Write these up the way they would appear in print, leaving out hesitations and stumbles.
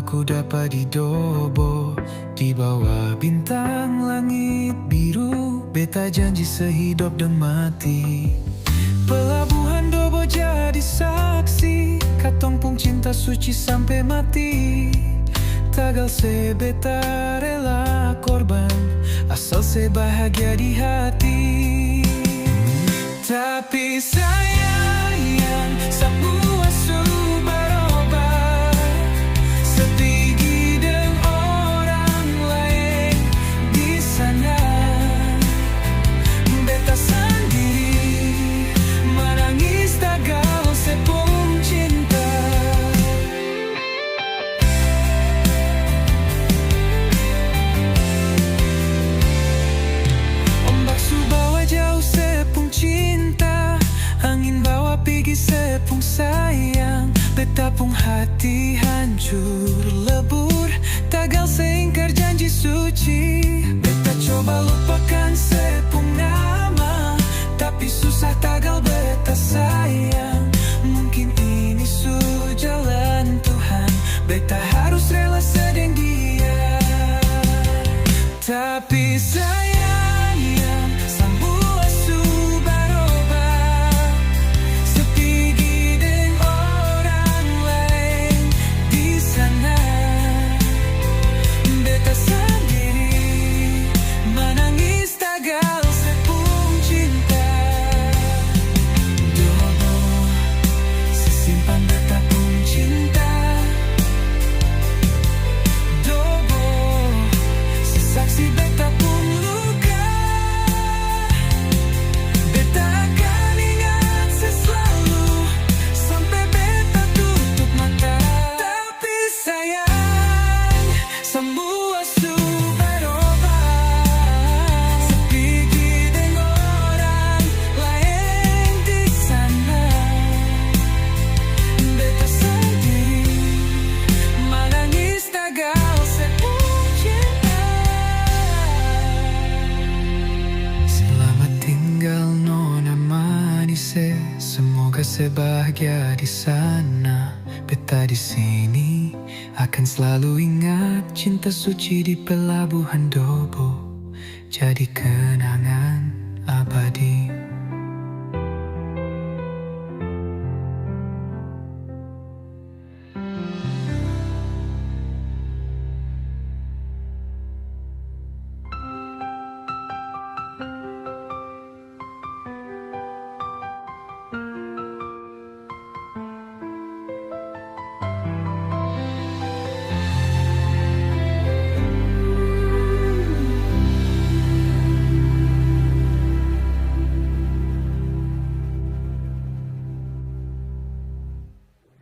aku dapat didobo di bawah bintang langit biru. Beta janji sehidup dan mati. Pelabuhan Dobo jadi saksi, katong pung cinta suci sampai mati. Tagal se beta rela korban, asal se bahagia di hati. Tapi sayang, semua sudah berubah. Setinggi dengan orang lain di sana. Beta sendiri menangis tagal sepung cinta. Ombak subawa jauh sepung cinta, angin bawa pergi sepung sayang. Beta pung hati hancur lebur, tagal seingkar janji suci. Beta coba lupakan sepung nama, tapi susah tagal beta sayang. Mungkin ini su jalan Tuhan, beta harus rela sedang dia. Tapi sayang, semua sudah berubah. Setinggi dengan orang lain di sana. Beta sendiri menangis tagal sepung cinta. Dobo sesimpan beta pung cinta. Dobo sesaksi beta pung luka. Beta akan ingat selalu sampai beta tutup mata. Tapi sayang, semua sudah berubah. Setinggi dengan orang lain di sana. Beta sendiri menangis tagal sepung cinta. Selamat tinggal nona manis, semoga sebahagia di sana. Beta di sini akan selalu ingat cinta suci di pelabuhan Dobo, jadi kenangan abadi.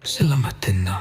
Selamat tenang.